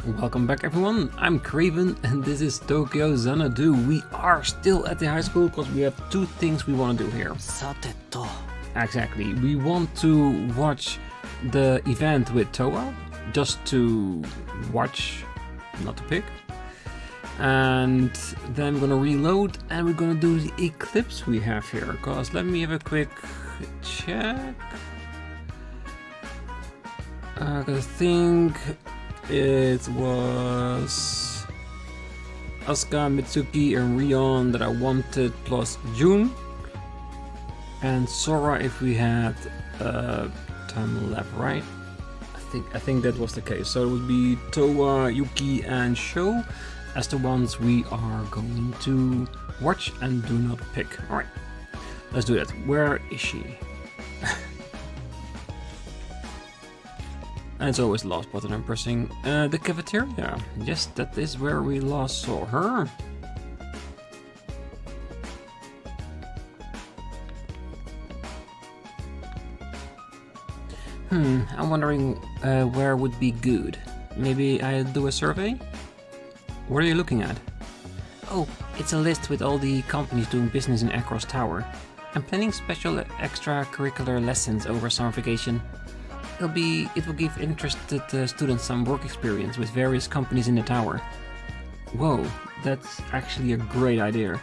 Welcome back everyone, I'm Craven and this is Tokyo Xanadu. We are still at the high school because we have two things we want to do here. Exactly, we want to watch the event with Toa, just to watch, not to pick. And then I'm gonna reload and we're gonna do the Eclipse we have here. Because let me have a quick check. Cause I think it was Asuka, Mitsuki and Rion that I wanted, plus June. And Sora if we had time left, right? I think that was the case. So it would be Toa, Yuki and Sho as the ones we are going to watch and do not pick. Alright, let's do that. Where is she? And it's always the last button I'm pressing. The cafeteria. Yes, that is where we last saw her. I'm wondering where would be good. Maybe I'll do a survey? What are you looking at? Oh, it's a list with all the companies doing business in Aksys Tower. I'm planning special extracurricular lessons over summer vacation. It will give interested students some work experience with various companies in the tower. Whoa, that's actually a great idea.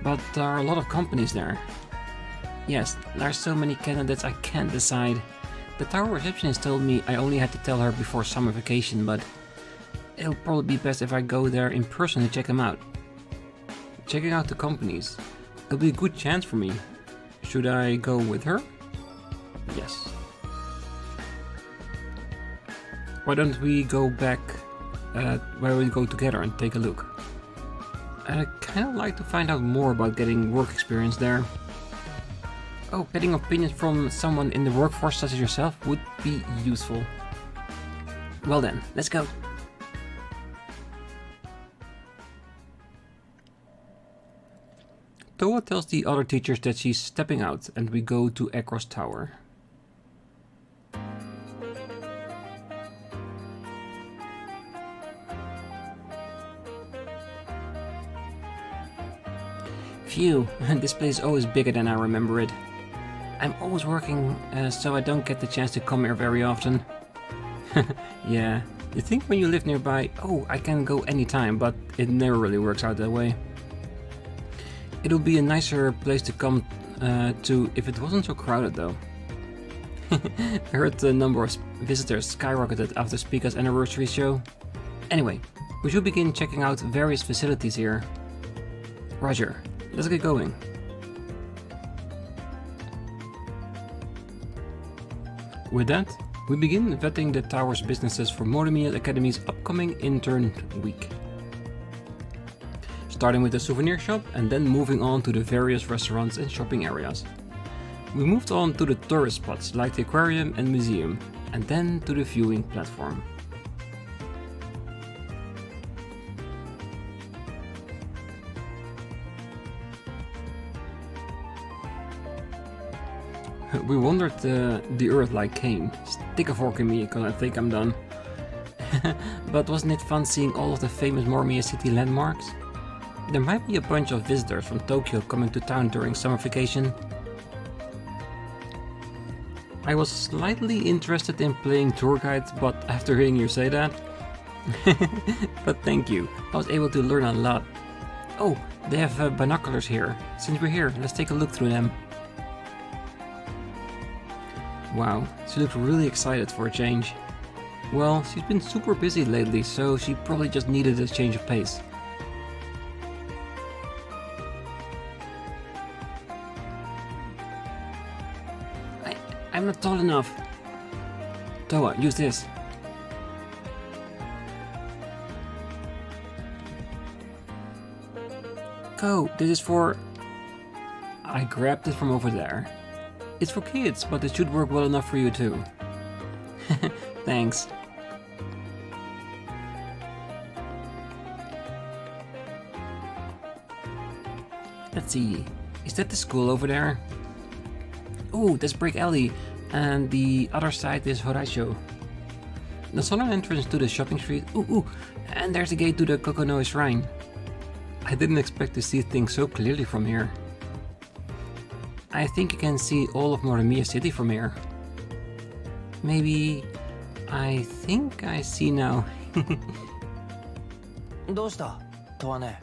But there are a lot of companies there. Yes, there are so many candidates I can't decide. The tower receptionist told me I only had to tell her before summer vacation, but it'll probably be best if I go there in person to check them out. Checking out the companies. It'll be a good chance for me. Should I go with her? Yes. Why don't we go back where we go together and take a look? I'd kind of like to find out more about getting work experience there. Oh, getting opinions from someone in the workforce such as yourself would be useful. Well then, let's go. Toa tells the other teachers that she's stepping out and we go to Aksys Tower. Phew, this place is always bigger than I remember it. I'm always working, so I don't get the chance to come here very often. Yeah, you think when you live nearby, oh, I can go anytime, but it never really works out that way. It'll be a nicer place to come to if it wasn't so crowded though. I heard the number of visitors skyrocketed after Spica's anniversary show. Anyway, we should begin checking out various facilities here. Roger, let's get going. With that, we begin vetting the tower's businesses for Modemia Academy's upcoming intern week. Starting with the souvenir shop and then moving on to the various restaurants and shopping areas. We moved on to the tourist spots like the aquarium and museum, and then to the viewing platform. We wandered the earth like Cain. Stick a fork in me, cause I think I'm done. But wasn't it fun seeing all of the famous Mormia city landmarks? There might be a bunch of visitors from Tokyo coming to town during summer vacation. I was slightly interested in playing tour guide, but after hearing you say that... But thank you, I was able to learn a lot. Oh, they have binoculars here. Since we're here, let's take a look through them. Wow, she looks really excited for a change. Well, she's been super busy lately, so she probably just needed a change of pace. I'm not tall enough. Toa, use this. Kou, this is for... I grabbed it from over there. It's for kids, but it should work well enough for you too. Thanks. Let's see. Is that the school over there? Oh, that's Brick Alley. And the other side is Horaisho. The southern entrance to the shopping street. Ooh, and there's the gate to the Kokonoe Shrine. I didn't expect to see things so clearly from here. I think you can see all of Morimiya City from here. Maybe... I think I see now. どうした？とはね。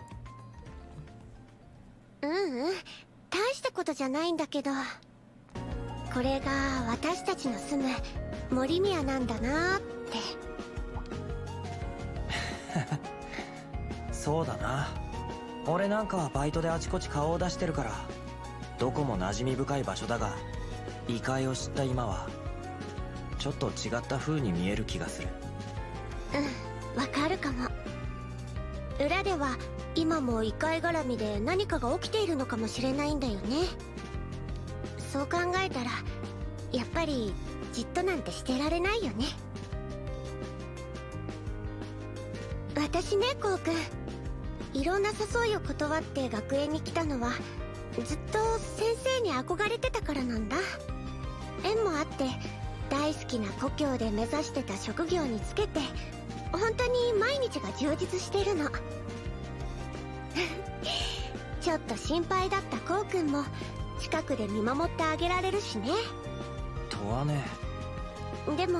大したことじゃないんだけど、これが私たちの住む森宮なんだなって。そうだな。俺なんかはバイトであちこち顔を出してるから、どこも馴染み深い場所だが、異界を知った今はちょっと違った風に見える気がする。わかるかも。裏では今も異界絡みで何かが起きているのかもしれないんだよね。そう考えたらやっぱりじっとなんてしてられないよね。私ね、こうくん、いろんな誘いを断って学園に来たのはずっと先生に憧れてたからなんだ。縁もあって大好きな故郷で目指してた職業につけて本当に毎日が充実してるの。ちょっと心配だったこうくんも近くで見守ってあげられるしね。とはね。でも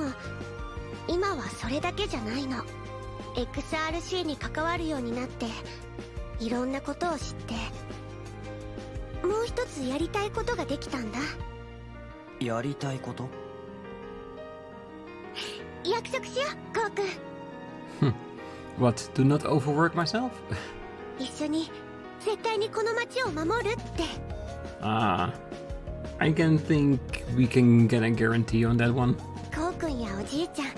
今はそれだけじゃないの。XRC に関わるようになっていろんなことを知って、もう一つやりたいことができたんだ。やりたいこと？約束しよう、こうくん。What, do not overwork myself? 一緒に絶対にこの街を守るって。I can think we can get a guarantee on that one. こうくんやおじいちゃん、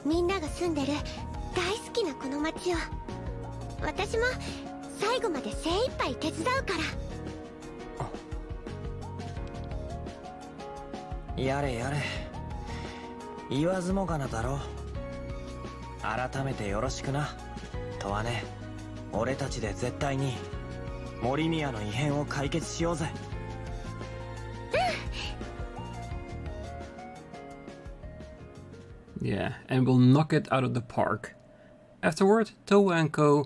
みんなが住んでる大好きなこの街を私も最後まで精一杯手伝うから。やれやれ、言わずもがなだろう。改めてよろしくな、とはね。俺たちで絶対に森宮の異変を解決しようぜ。Yeah, and we'll knock it out of the park. Afterward, Towa and Kou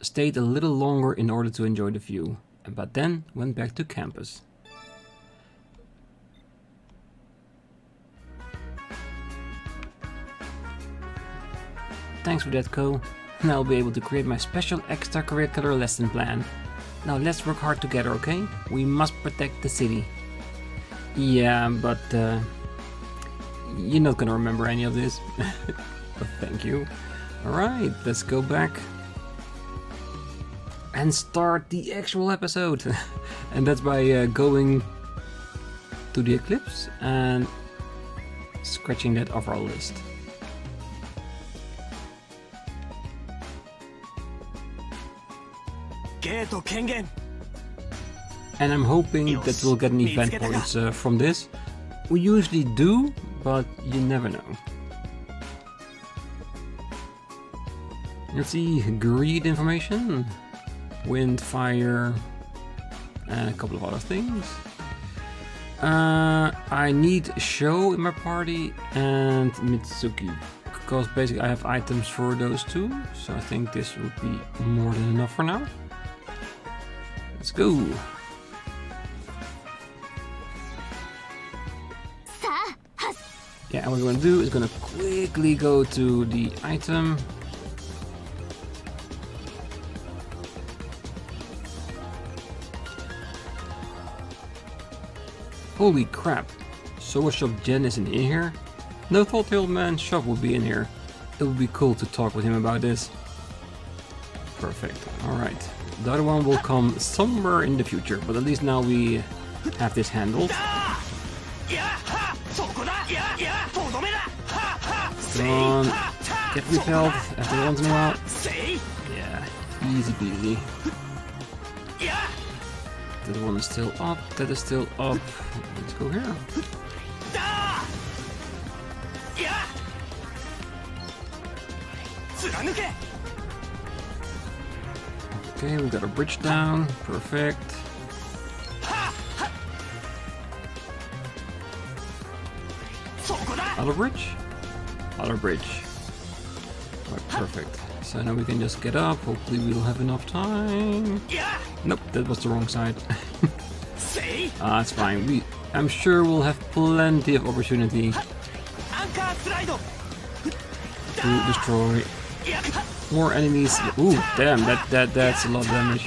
stayed a little longer in order to enjoy the view, but then went back to campus. Thanks for that, Kou. Now I'll be able to create my special extracurricular lesson plan. Now let's work hard together, okay? We must protect the city. Yeah, but you're not gonna remember any of this. But thank you. Alright, let's go back and start the actual episode. And that's by going to the Eclipse and scratching that off our list. And I'm hoping that we'll get an event points from this. We usually do, but you never know. Let's see, greed information, wind, fire, and a couple of other things. I need Sho in my party and Mitsuki, because basically I have items for those two, so I think this would be more than enough for now. Let's go! Yeah, and what we're gonna do is gonna quickly go to the item. Holy crap! Sora Shop Jen isn't in here? Never thought the old man's shop would be in here. It would be cool to talk with him about this. Perfect, alright. The other one will come somewhere in the future, but at least now we have this handled. Come on, get repelled every once in a while. Yeah, easy peasy. That one is still up, that is still up. Let's go here. Okay, we got a bridge down, perfect. Other bridge? other bridge. Right, perfect. So now we can just get up. Hopefully we'll have enough time. Nope, that was the wrong side. It's fine. I'm sure we'll have plenty of opportunity to destroy more enemies. Ooh, damn! That's a lot of damage.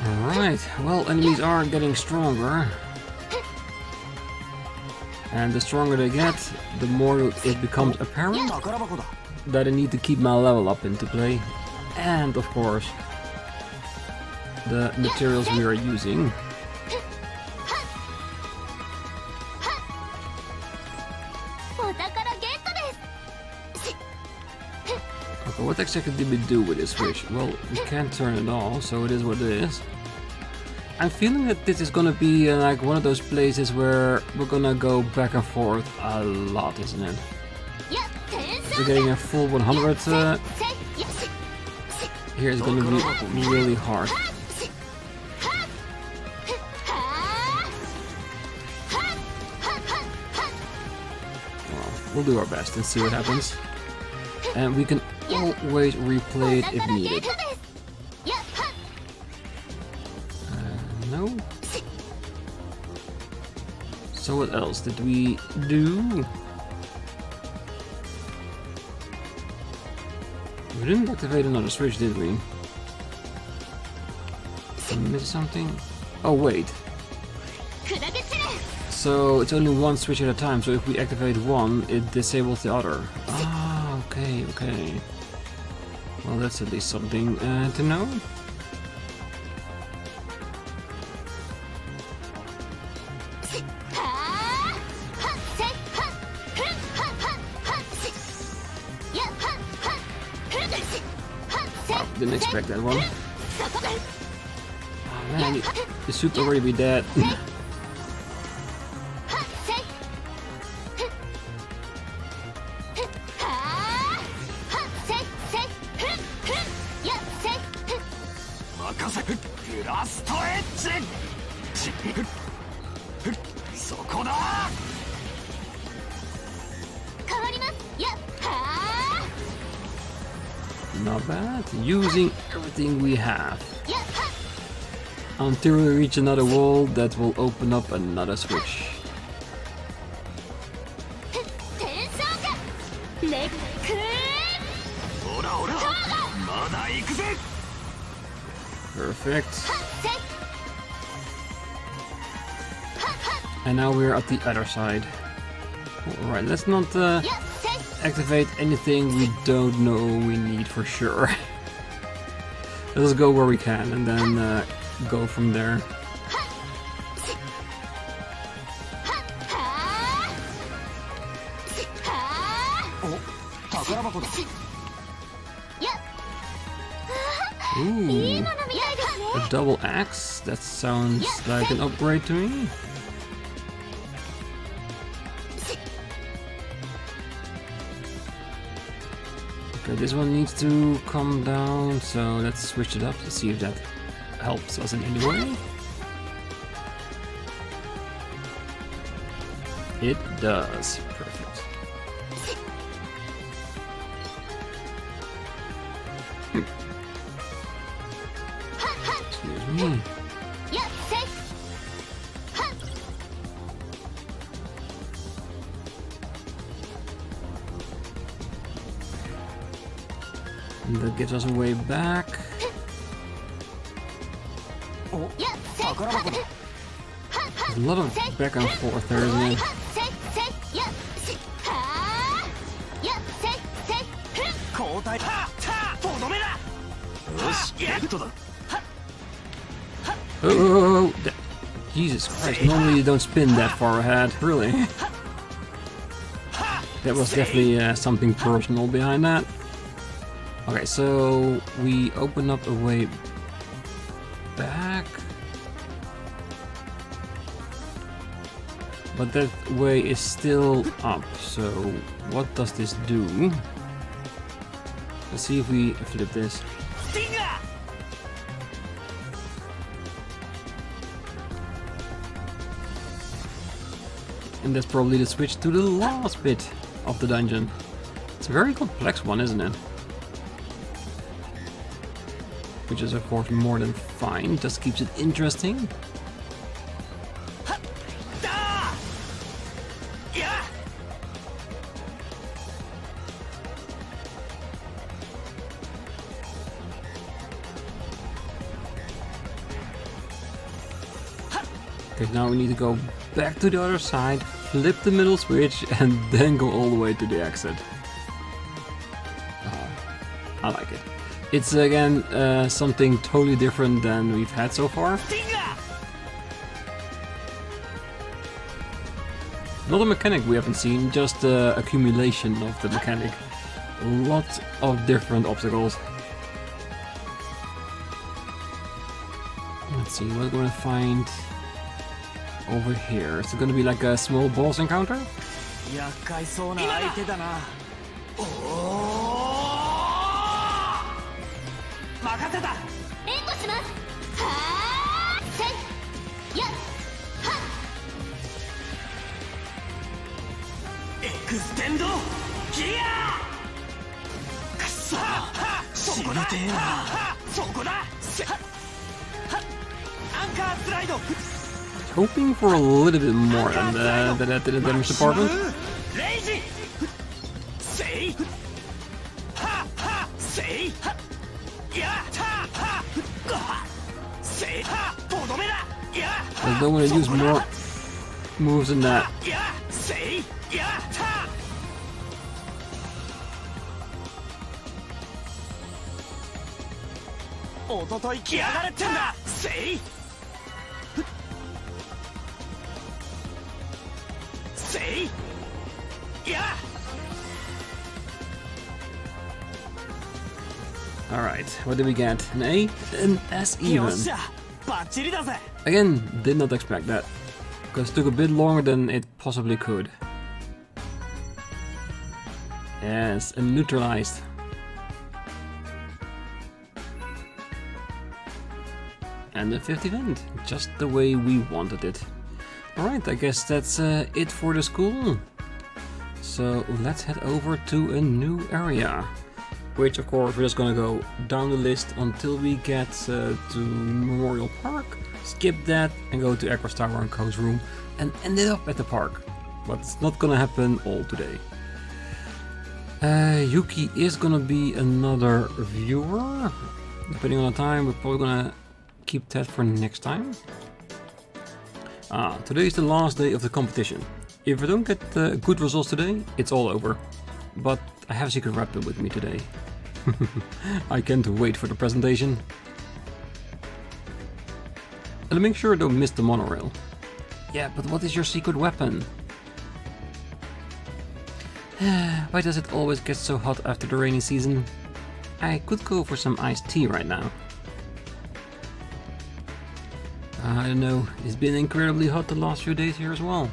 Alright, well, enemies are getting stronger. And the stronger they get, the more it becomes apparent that I need to keep my level up into play. And, of course, the materials we are using. Okay, what exactly did we do with this switch? Well, we can't turn it off, so it is what it is. I'm feeling that this is gonna be like one of those places where we're gonna go back and forth a lot, isn't it? We're getting a full 100 here is gonna be really hard. Well, we'll do our best and see what happens. And we can always replay it if needed. No. So what else did we do? We didn't activate another switch, did we? Did I miss something? Oh wait. So it's only one switch at a time, so if we activate one, it disables the other. Ah, okay. Well, that's at least something to know. Didn't expect that one. Oh man, you should already be dead. Not bad. Using everything we have. Until we reach another wall that will open up another switch. Perfect. And now we're at the other side. Alright, let's not activate anything we don't know we need for sure. Let's go where we can and then go from there. Ooh, a double axe? That sounds like an upgrade to me. Okay, this one needs to come down, so let's switch it up to see if that helps us in any way. It does. Perfect. Excuse me. And that gives us a way back. There's a lot of back and forth there, isn't it? Oh, Jesus Christ, normally you don't spin that far ahead, really. That was definitely something personal behind that. Okay, so we open up a way back. But that way is still up, so what does this do? Let's see if we flip this. And that's probably the switch to the last bit of the dungeon. It's a very complex one, isn't it? Which is of course more than fine, just keeps it interesting. Okay, now we need to go back to the other side, flip the middle switch, and then go all the way to the exit. I like it. It's again something totally different than we've had so far. Not a mechanic we haven't seen, just the accumulation of the mechanic. Lots of different obstacles. Let's see, what we're gonna find over here. Is it gonna be like a small boss encounter? Hoping for a little bit more than that in the damage department. I don't want to use more moves than that. Alright, what did we get? An A? An S even. Again, did not expect that. Because it took a bit longer than it possibly could. Yes, and neutralized. And the 50th event, just the way we wanted it. Alright, I guess that's it for the school. So let's head over to a new area. Which of course we're just gonna go down the list until we get to Memorial Park, skip that and go to Aksys Tower and Kou's room and end it up at the park. But it's not gonna happen all today. Yuki is gonna be another viewer. Depending on the time, we're probably gonna keep that for next time. Today is the last day of the competition. If I don't get good results today, it's all over. But I have a secret weapon with me today. I can't wait for the presentation. And make sure I don't miss the monorail. Yeah, but what is your secret weapon? Why does it always get so hot after the rainy season? I could go for some iced tea right now. I don't know, it's been incredibly hot the last few days here as well.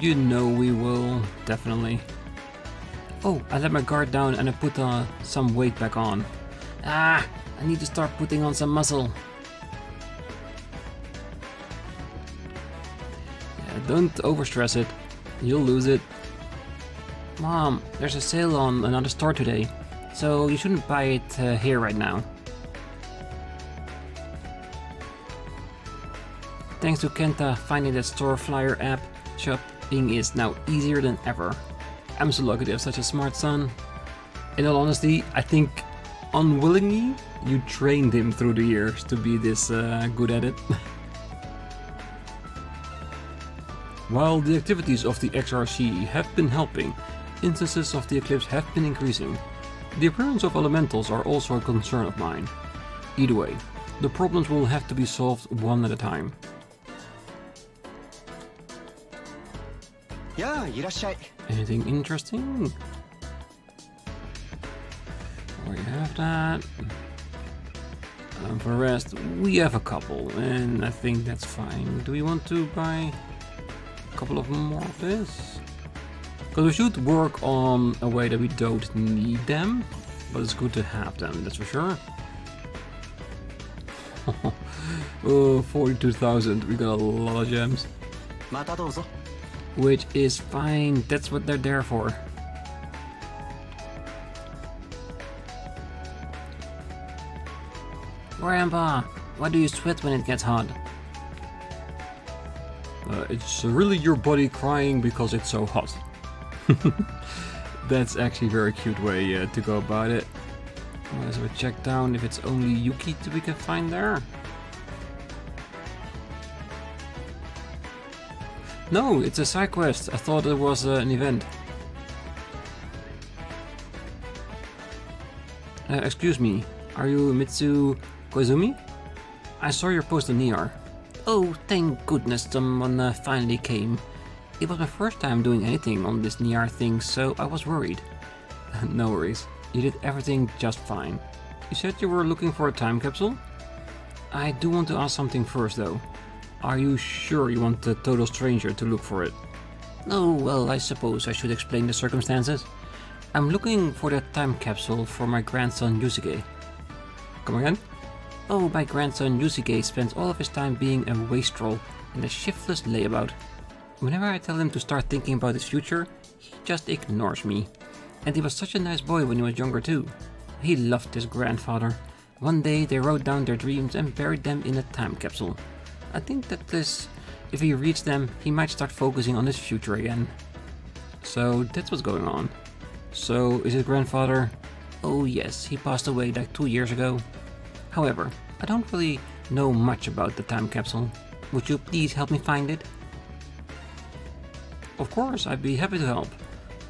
You know we will, definitely. Oh, I let my guard down and I put some weight back on. I need to start putting on some muscle. Yeah, don't overstress it, you'll lose it. Mom, there's a sale on another store today, so you shouldn't buy it here right now. Thanks to Kenta finding that store flyer app, shopping is now easier than ever. I'm so lucky to have such a smart son. In all honesty, I think unwillingly you trained him through the years to be this good at it. While the activities of the XRC have been helping, instances of the Eclipse have been increasing. The appearance of elementals are also a concern of mine. Either way, The problems will have to be solved one at a time. Yeah, いらっしゃい. Anything interesting? We have that. For the rest, we have a couple, and I think that's fine. Do we want to buy a couple of more of this? Because we should work on a way that we don't need them, but it's good to have them, that's for sure. Oh, 42,000, we got a lot of gems. またどうぞ. Which is fine, that's what they're there for. Grandpa, why do you sweat when it gets hot? It's really your body crying because it's so hot. That's actually a very cute way to go about it. Let's check down if it's only Yuki we can find there. No, it's a side quest. I thought it was an event. Excuse me, are you Mitsu Koizumi? I saw your post on Nier. Oh, thank goodness someone finally came. It was my first time doing anything on this Nier thing, so I was worried. No worries, you did everything just fine. You said you were looking for a time capsule? I do want to ask something first though. Are you sure you want a total stranger to look for it? Oh, well, I suppose I should explain the circumstances. I'm looking for that time capsule for my grandson Yusuke. Come again? Oh, my grandson Yusuke spends all of his time being a wastrel and a shiftless layabout. Whenever I tell him to start thinking about his future, he just ignores me. And he was such a nice boy when he was younger too. He loved his grandfather. One day they wrote down their dreams and buried them in a time capsule. I think that if he reads them, he might start focusing on his future again. So that's what's going on. So is his grandfather? Oh yes, he passed away like 2 years ago. However, I don't really know much about the time capsule. Would you please help me find it? Of course, I'd be happy to help.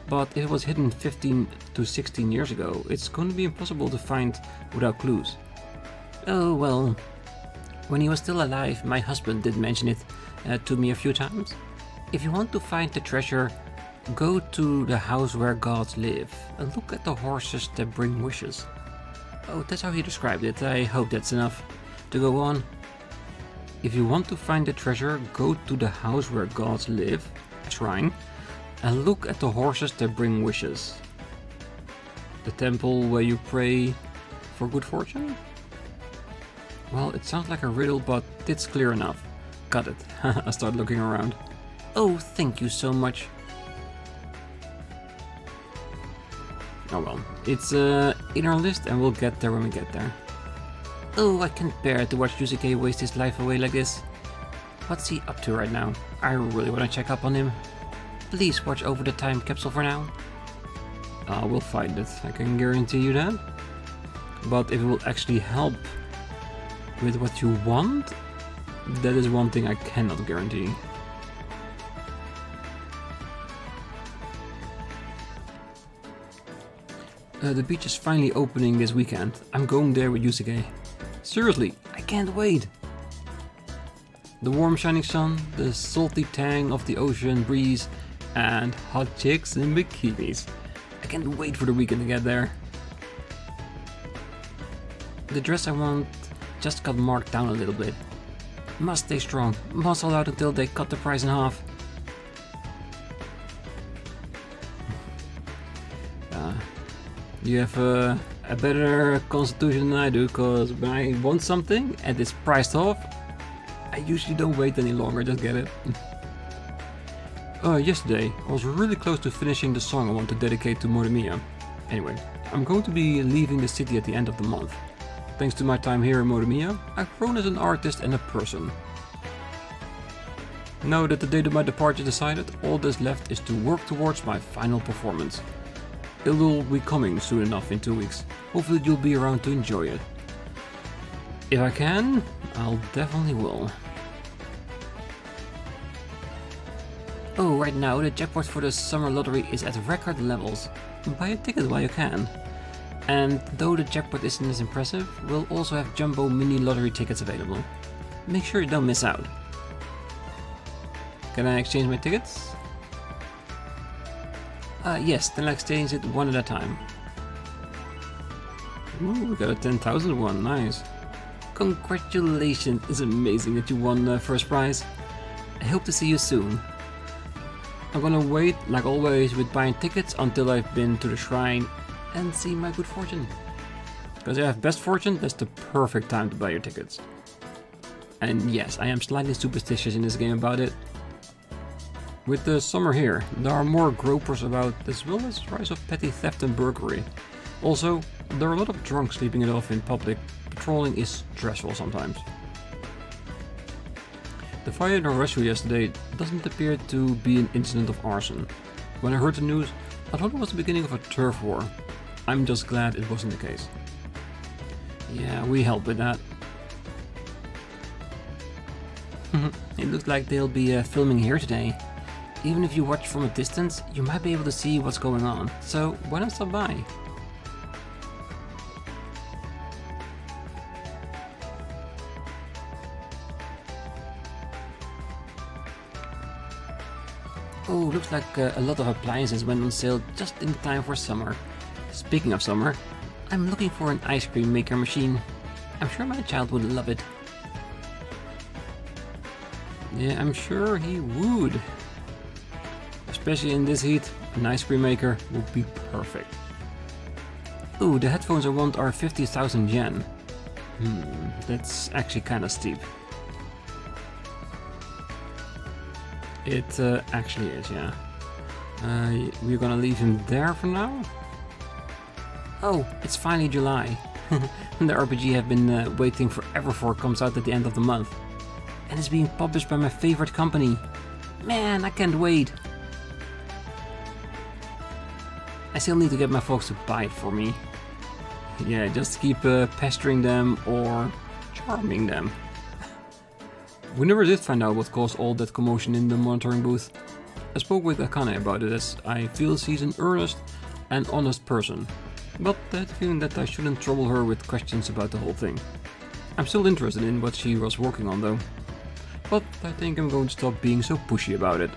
But if it was hidden 15 to 16 years ago, it's going to be impossible to find without clues. Oh well, when he was still alive, my husband did mention it to me a few times. If you want to find the treasure, go to the house where gods live and look at the horses that bring wishes. Oh, that's how he described it. I hope that's enough to go on. If you want to find the treasure, go to the house where gods live, a shrine, and look at the horses that bring wishes. The temple where you pray for good fortune? Well, it sounds like a riddle, but it's clear enough. Got it. I start looking around. Oh, thank you so much. Oh well, it's in our list and we'll get there when we get there. Oh, I can't bear to watch Yusuke waste his life away like this. What's he up to right now? I really want to check up on him. Please watch over the time capsule for now. We'll find it, I can guarantee you that. But if it will actually help with what you want, that is one thing I cannot guarantee. The beach is finally opening this weekend. I'm going there with Yusuke. Seriously, I can't wait! The warm shining sun, the salty tang of the ocean breeze, and hot chicks in bikinis. I can't wait for the weekend to get there. The dress I want just got marked down a little bit. Must stay strong, must hold out until they cut the price in half. You have a better constitution than I do, cause when I want something and it's priced off, I usually don't wait any longer, just get it. Yesterday, I was really close to finishing the song I want to dedicate to Morimiya. Anyway, I'm going to be leaving the city at the end of the month. Thanks to my time here in Morimiya, I've grown as an artist and a person. Now that the date of my departure is decided, all that's left is to work towards my final performance. It will be coming soon enough in 2 weeks. Hopefully you'll be around to enjoy it. If I can, I'll definitely will. Oh, right now the jackpot for the summer lottery is at record levels. Buy a ticket while you can. And though the jackpot isn't as impressive, we'll also have jumbo mini lottery tickets available. Make sure you don't miss out. Can I exchange my tickets? Yes, then I'll exchange it one at a time. Ooh, we got a 10,000 one, nice. Congratulations, it's amazing that you won the first prize. I hope to see you soon. I'm gonna wait, like always, with buying tickets until I've been to the shrine and see my good fortune. Because if you have best fortune, that's the perfect time to buy your tickets. And yes, I am slightly superstitious in this game about it. With the summer here, there are more gropers about, as well as rise of petty theft and burglary. Also, there are a lot of drunks sleeping it off in public. Patrolling is stressful sometimes. The fire in our restaurant yesterday doesn't appear to be an incident of arson. When I heard the news, I thought it was the beginning of a turf war. I'm just glad it wasn't the case. Yeah, we helped with that. It looks like they'll be filming here today. Even if you watch from a distance, you might be able to see what's going on. So why not stop by? Oh, looks like a lot of appliances went on sale just in time for summer. Speaking of summer, I'm looking for an ice cream maker machine. I'm sure my child would love it. Yeah, I'm sure he would. Especially in this heat, an ice cream maker would be perfect. Ooh, the headphones I want are 50,000 yen. That's actually kinda steep. It actually is, yeah. We're gonna leave him there for now. Oh, it's finally July. The RPG I've been waiting forever for comes out at the end of the month. And it's being published by my favorite company. Man, I can't wait. I still need to get my folks to buy it for me. Yeah, just keep pestering them or charming them. We never did find out what caused all that commotion in the monitoring booth. I spoke with Akane about it, as I feel she's an earnest and honest person, but I had a feeling that I shouldn't trouble her with questions about the whole thing. I'm still interested in what she was working on though, but I think I'm going to stop being so pushy about it.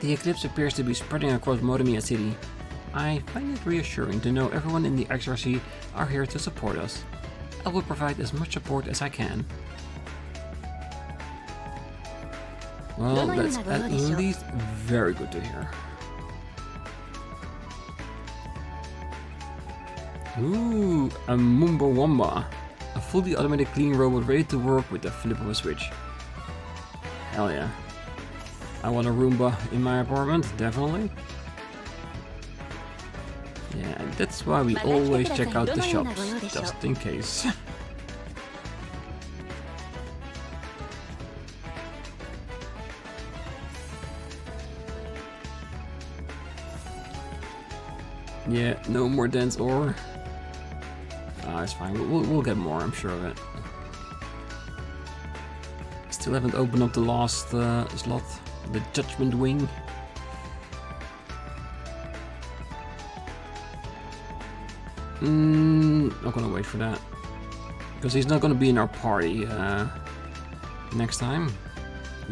The Eclipse appears to be spreading across Morimiya City. I find it reassuring to know everyone in the XRC are here to support us. I will provide as much support as I can. Well, that's at least very good to hear. Ooh, a Mumbo Wamba. A fully automated clean robot ready to work with the flip of a switch. Hell yeah. I want a Roomba in my apartment, definitely. Yeah, that's why we always check out the shops, just in case. Yeah, no more dense ore. Ah, it's fine, we'll get more, I'm sure of it. Still haven't opened up the last slot, the Judgment Wing. Not gonna wait for that, because he's not gonna be in our party next time.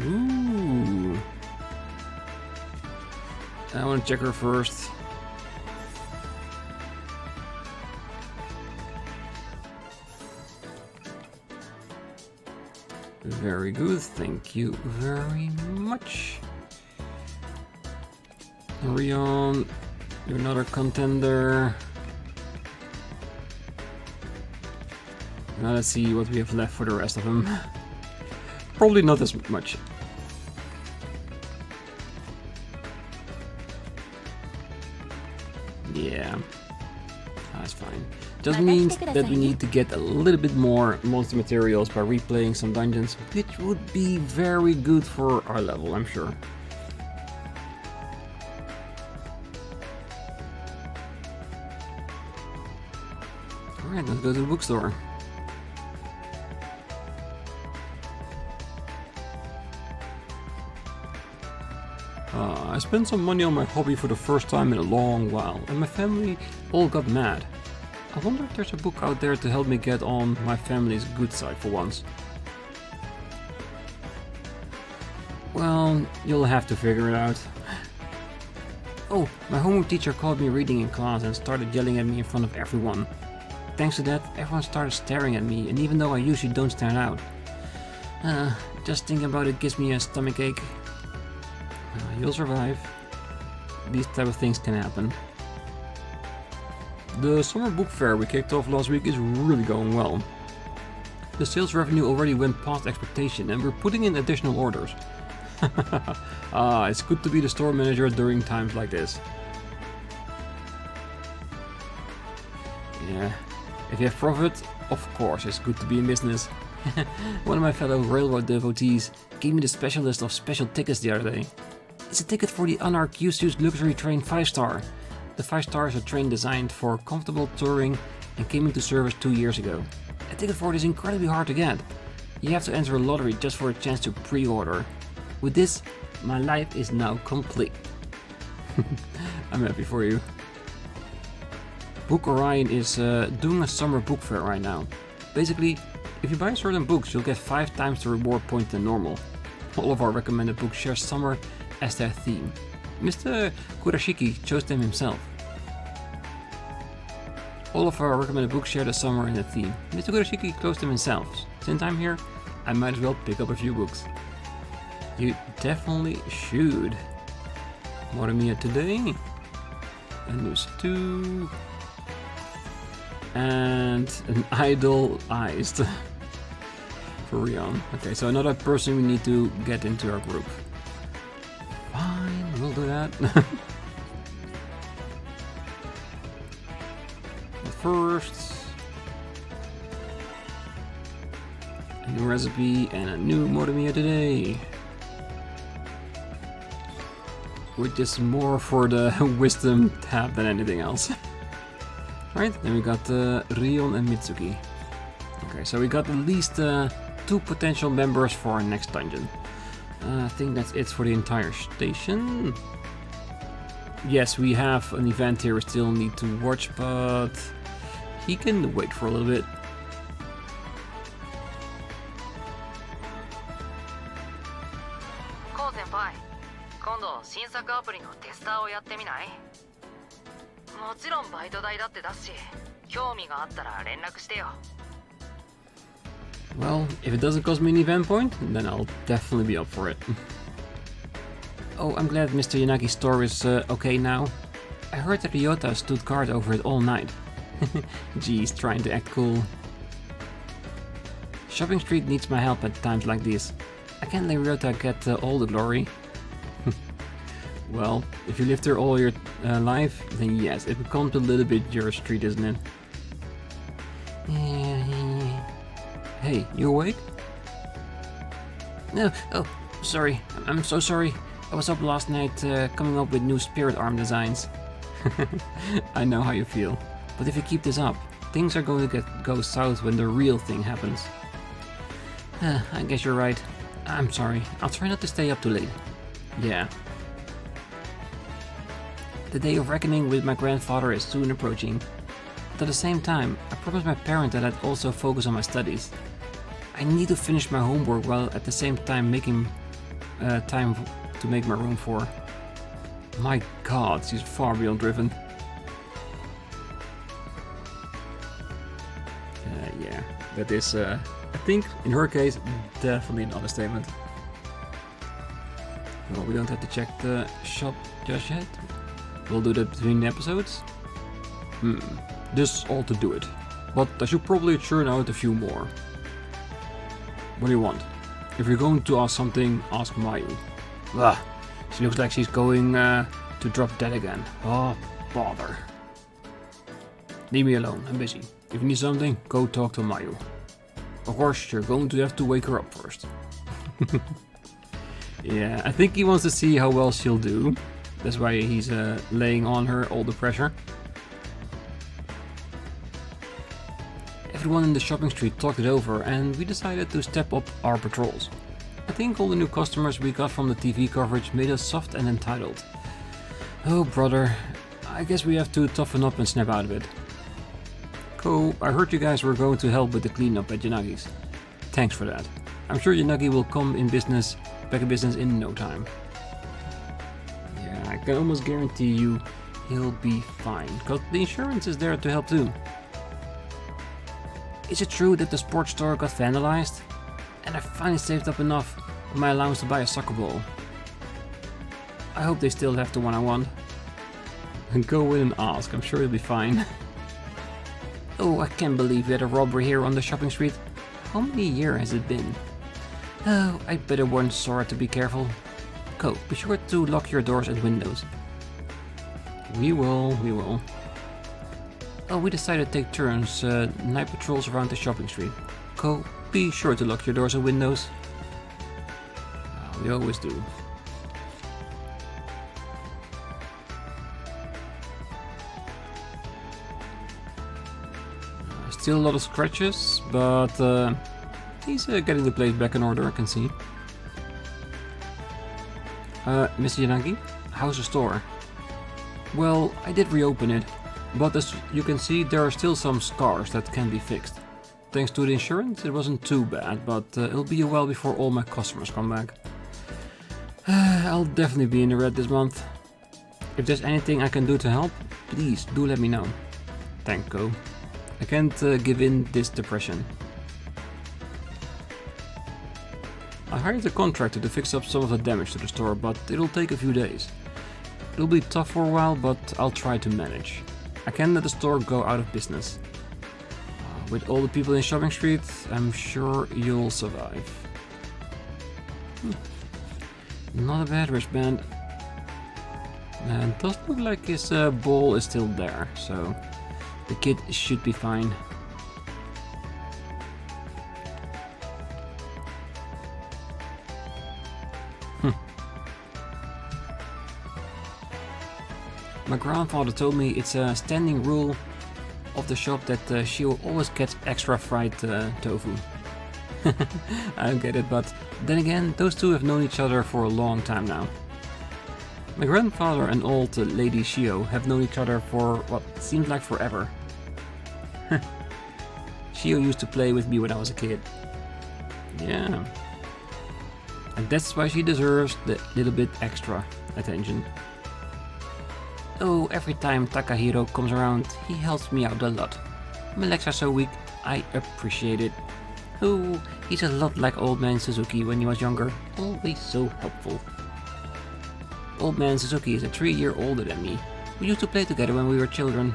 Ooh, I want to check her first. Very good, thank you very much. Rion, you're another contender. Now let's see what we have left for the rest of them. Probably not as much. Yeah, that's fine. Just means that we need to get a little bit more monster materials by replaying some dungeons, which would be very good for our level, I'm sure. Alright, let's go to the bookstore. I spent some money on my hobby for the first time in a long while, and my family all got mad. I wonder if there's a book out there to help me get on my family's good side for once. Well, you'll have to figure it out. Oh, my homework teacher caught me reading in class and started yelling at me in front of everyone. Thanks to that, everyone started staring at me, and even though I usually don't stand out. Just thinking about it gives me a stomachache. You'll survive. These type of things can happen. The summer book fair we kicked off last week is really going well. The sales revenue already went past expectation and we're putting in additional orders. It's good to be the store manager during times like this. Yeah, if you have profit, of course it's good to be in business. One of my fellow railroad devotees gave me the special list of special tickets the other day. It's a ticket for the Anarch Q-Suits luxury train 5-star. The 5-star is a train designed for comfortable touring and came into service 2 years ago. A ticket for it is incredibly hard to get. You have to enter a lottery just for a chance to pre-order. With this, my life is now complete. I'm happy for you. Book Orion is doing a summer book fair right now. Basically, if you buy certain books, you'll get 5 times the reward point than normal. All of our recommended books share summer as their theme. Mr. Kurashiki chose them himself. All of our recommended books share the summer and the theme. Mr. Kurashiki chose them himself. Since I'm here, I might as well pick up a few books. You definitely should. Morimiya today. A new stew. And an idolized. For Rion. Okay, so another person we need to get into our group. Fine, we'll do that. But first, a new recipe and a new Morimiya today. Which is more for the wisdom tab than anything else. Right, then we got Rion and Mitsuki. Okay, so we got at least 2 potential members for our next dungeon. I think that's it for the entire station. Yes, we have an event here we still need to watch, but he can wait for a little bit. Kou senpai, 今度新作アプリのテスターをやってみない？もちろんバイト代だって出すし、興味があったら連絡してよ。Well, if it doesn't cost me an event point, then I'll definitely be up for it. Oh, I'm glad Mr. Yanagi's store is okay now. I heard that Ryota stood guard over it all night. Geez, trying to act cool. Shopping Street needs my help at times like this. I can't let Ryota get all the glory. Well, if you live there all your life, then yes, it becomes a little bit your street, isn't it? Hey, you awake? No, oh, sorry. I'm so sorry. I was up last night coming up with new spirit arm designs. I know how you feel. But if you keep this up, things are going to go south when the real thing happens. I guess you're right. I'm sorry. I'll try not to stay up too late. Yeah. The day of reckoning with my grandfather is soon approaching. But at the same time, I promised my parent that I'd also focus on my studies. I need to finish my homework while at the same time making time to make my room for. My god, she's far beyond driven. Yeah, that is, I think, in her case, definitely an understatement. Well, we don't have to check the shop just yet. We'll do that between the episodes. This ought to do it. But I should probably churn out a few more. What do you want? If you're going to ask something, ask Mayu. Ah, she looks like she's going to drop dead again. Oh, bother. Leave me alone, I'm busy. If you need something, go talk to Mayu. Of course, you're going to have to wake her up first. Yeah, I think he wants to see how well she'll do. That's why he's laying on her all the pressure. Everyone in the shopping street talked it over and we decided to step up our patrols. I think all the new customers we got from the TV coverage made us soft and entitled. Oh brother, I guess we have to toughen up and snap out of it. Kou, I heard you guys were going to help with the cleanup at Yanagi's. Thanks for that. I'm sure Yanagi will come back in business in no time. Yeah, I can almost guarantee you he'll be fine, because the insurance is there to help too. Is it true that the sports store got vandalized? And I finally saved up enough of my allowance to buy a soccer ball. I hope they still have the one I want. Go in and ask, I'm sure it'll be fine. Oh, I can't believe we had a robbery here on the shopping street. How many years has it been? Oh, I better warn Sora to be careful. Kou, be sure to lock your doors and windows. We will. Oh, we decided to take turns night patrols around the shopping street. Kou, be sure to lock your doors and windows. We always do. Still a lot of scratches, but he's getting the place back in order, I can see. Mr. Yanagi, how's the store? Well, I did reopen it, but as you can see, there are still some scars that can be fixed. Thanks to the insurance, it wasn't too bad, but it'll be a while before all my customers come back. I'll definitely be in the red this month. If there's anything I can do to help, please do let me know. Thank Kou. I can't give in this depression. I hired a contractor to fix up some of the damage to the store, but it'll take a few days. It'll be tough for a while, but I'll try to manage. I can't let the store go out of business. With all the people in Shopping Street, I'm sure you'll survive. Not a bad wristband. And it does look like his ball is still there, so the kid should be fine. My grandfather told me it's a standing rule of the shop that she will always get extra fried tofu. I don't get it, but then again, those two have known each other for a long time now. My grandfather and old lady Shio have known each other for what seems like forever. Shio used to play with me when I was a kid. Yeah. And that's why she deserves the little bit extra attention. Oh, every time Takahiro comes around, he helps me out a lot. My legs are so weak, I appreciate it. Oh, he's a lot like Old Man Suzuki when he was younger, always so helpful. Old Man Suzuki is a 3 year older than me. We used to play together when we were children.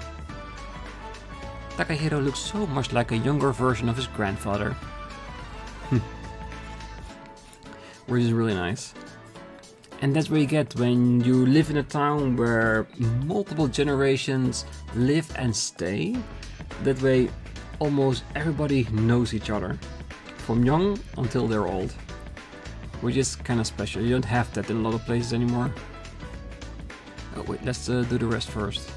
Takahiro looks so much like a younger version of his grandfather. Which is really nice. And that's what you get when you live in a town where multiple generations live and stay. That way almost everybody knows each other, from young until they're old. Which is kind of special. You don't have that in a lot of places anymore. Oh wait, let's do the rest first.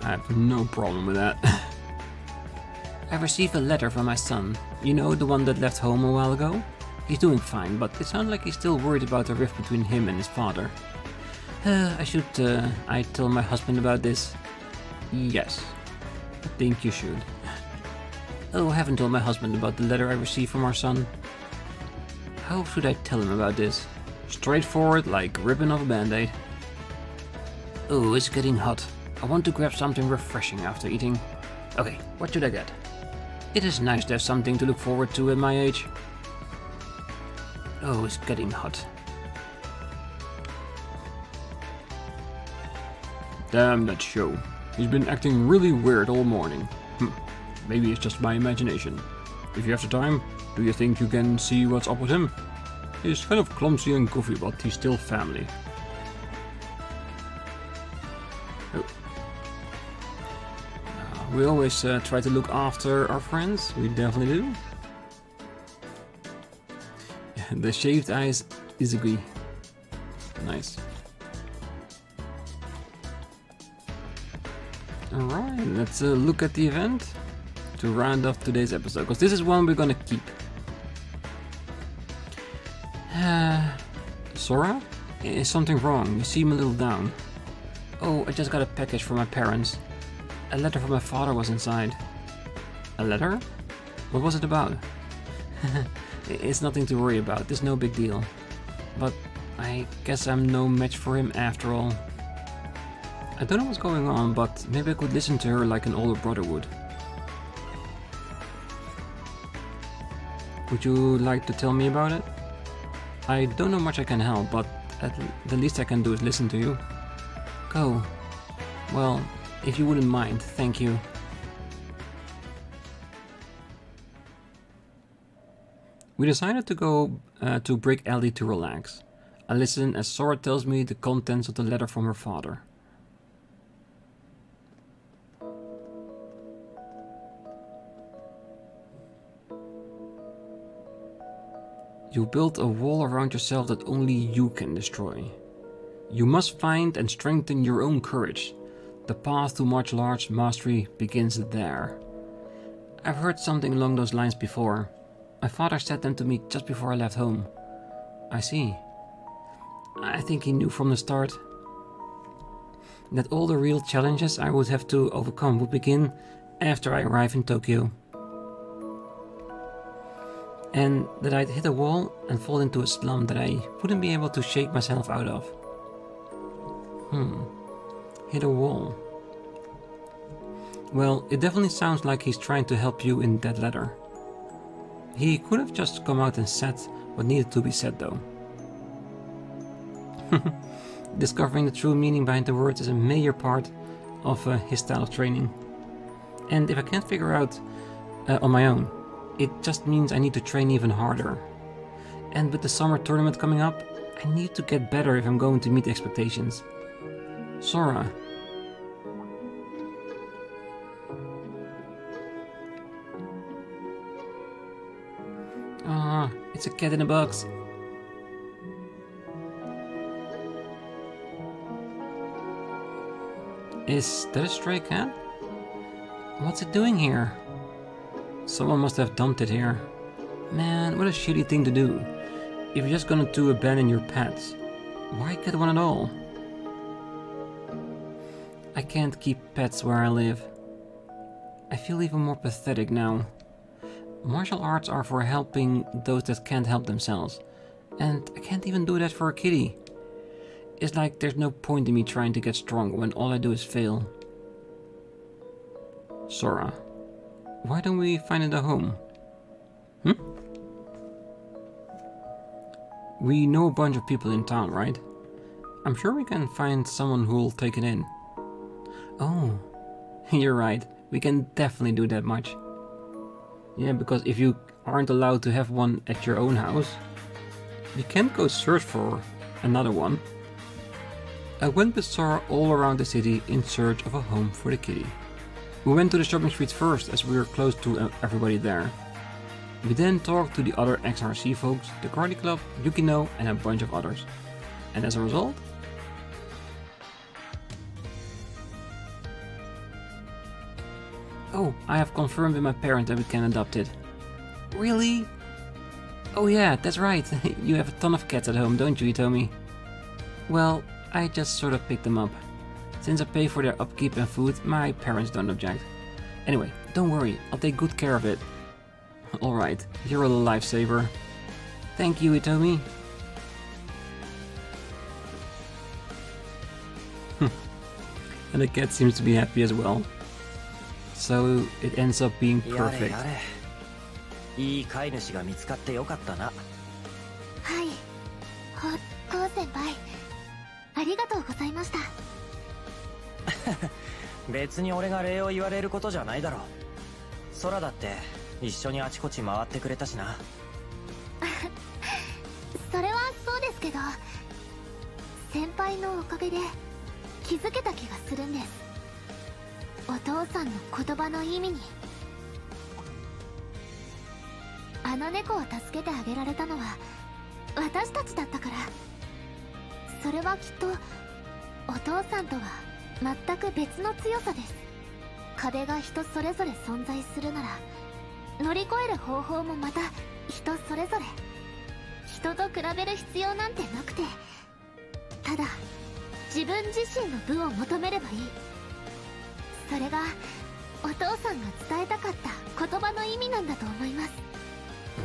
I have no problem with that. I received a letter from my son. You know, the one that left home a while ago? He's doing fine, but it sounds like he's still worried about the rift between him and his father. I tell my husband about this? Yes, I think you should. Oh, I haven't told my husband about the letter I received from our son. How should I tell him about this? Straightforward, like ripping off a band-aid. Oh, it's getting hot. I want to grab something refreshing after eating. Okay, what should I get? It is nice to have something to look forward to at my age. Oh, it's getting hot. Damn that show. He's been acting really weird all morning. Maybe it's just my imagination. If you have the time, do you think you can see what's up with him? He's kind of clumsy and goofy, but he's still family. Oh. we always try to look after our friends. We definitely do. The shaved eyes Izugi. Nice. Alright, let's look at the event to round off today's episode, because this is one we're gonna keep. Sora? Is something wrong? You seem a little down. Oh, I just got a package from my parents. A letter from my father was inside. A letter? What was it about? It's nothing to worry about, it's no big deal. But I guess I'm no match for him after all. I don't know what's going on, but maybe I could listen to her like an older brother would. Would you like to tell me about it? I don't know much I can help, but the least I can do is listen to you. Kou. Well, if you wouldn't mind, thank you. We decided to go to Brick Alley to relax. I listen as Sora tells me the contents of the letter from her father. You built a wall around yourself that only you can destroy. You must find and strengthen your own courage. The path to martial arts mastery begins there. I've heard something along those lines before. My father said them to me just before I left home. I see. I think he knew from the start that all the real challenges I would have to overcome would begin after I arrive in Tokyo. And that I'd hit a wall and fall into a slum that I wouldn't be able to shake myself out of. Hit a wall. Well, it definitely sounds like he's trying to help you in that letter. He could have just come out and said what needed to be said though. Discovering the true meaning behind the words is a major part of his style of training. And if I can't figure out on my own, it just means I need to train even harder. And with the summer tournament coming up, I need to get better if I'm going to meet expectations. Sora. Ah, it's a cat in a box. Is that a stray cat? What's it doing here? Someone must have dumped it here. Man, what a shitty thing to do. If you're just gonna abandon your pets, why get one at all? I can't keep pets where I live. I feel even more pathetic now. Martial arts are for helping those that can't help themselves. And I can't even do that for a kitty. It's like there's no point in me trying to get strong when all I do is fail. Sora. Why don't we find it a home? We know a bunch of people in town, right? I'm sure we can find someone who'll take it in. Oh, you're right. We can definitely do that much. Yeah, because if you aren't allowed to have one at your own house, you can't go search for another one. I went with Sora all around the city in search of a home for the kitty. We went to the shopping streets first as we were close to everybody there. We then talked to the other XRC folks, the Karate Club, Yukino and a bunch of others. And as a result... Oh, I have confirmed with my parents that we can adopt it. Really? Oh yeah, that's right. You have a ton of cats at home, don't you, Hitomi? Well, I just sort of picked them up. Since I pay for their upkeep and food, my parents don't object. Anyway, don't worry, I'll take good care of it. Alright, you're a lifesaver. Thank you, Hitomi. And the cat seems to be happy as well. So it ends up being perfect. いい飼い主が見つかってよかったな。はい。コウ先輩、ありがとうございました。別に俺が礼を言われることじゃないだろう。空だって一緒にあちこち回ってくれたしな。それはそうですけど、先輩のおかげで気づけた気がするんです。お父さんの言葉の意味に。あの猫を助けてあげられたのは私たちだったから。それはきっとお父さんとは全く別の強さです。壁が人それぞれ存在するなら乗り越える方法もまた人それぞれ。人と比べる必要なんてなくて、ただ自分自身の部を求めればいい。それがお父さんが伝えたかった言葉の意味なんだと思います。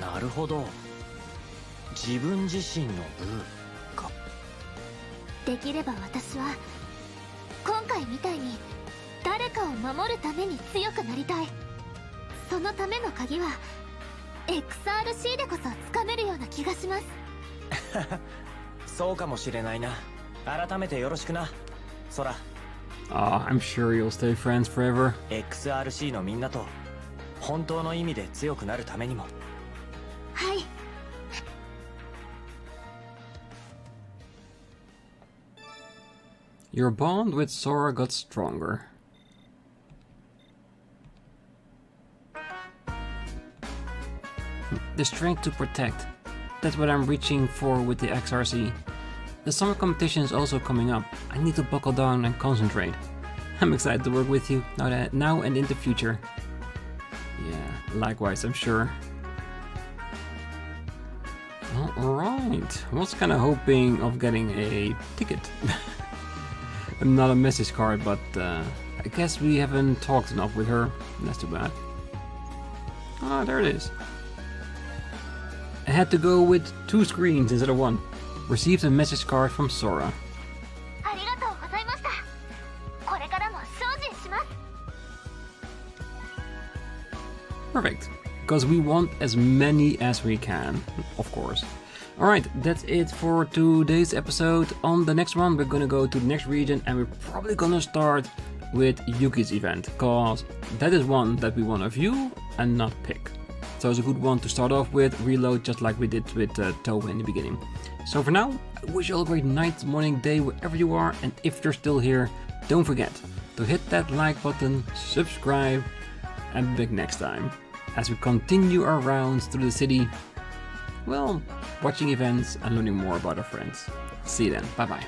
なるほど、自分自身の部か。できれば私は今回みたいに誰かを守るために強くなりたい。そのための鍵は XRC でこそつかめるような気がします。そうかもしれないな。改めてよろしくな、ソラ。I'm sure you'll stay friends forever. XRC のみんなと本当の意味で強くなるためにも。はい。Your bond with Sora got stronger. The strength to protect. That's what I'm reaching for with the XRC. The summer competition is also coming up. I need to buckle down and concentrate. I'm excited to work with you now and in the future. Yeah, likewise, I'm sure. Alright, I was kinda hoping of getting a ticket. Not a message card, but I guess we haven't talked enough with her. That's too bad. Ah, there it is. I had to go with 2 screens instead of 1. Received a message card from Sora. Perfect, because we want as many as we can, of course. Alright, that's it for today's episode. On the next one, we're gonna go to the next region and we're probably gonna start with Yuki's event, because that is one that we wanna view and not pick. So it's a good one to start off with, reload just like we did with Toho in the beginning. So for now, I wish you all a great night, morning, day, wherever you are, and if you're still here, don't forget to hit that like button, subscribe, and be back next time as we continue our rounds through the city, well, watching events and learning more about our friends. See you then, bye bye.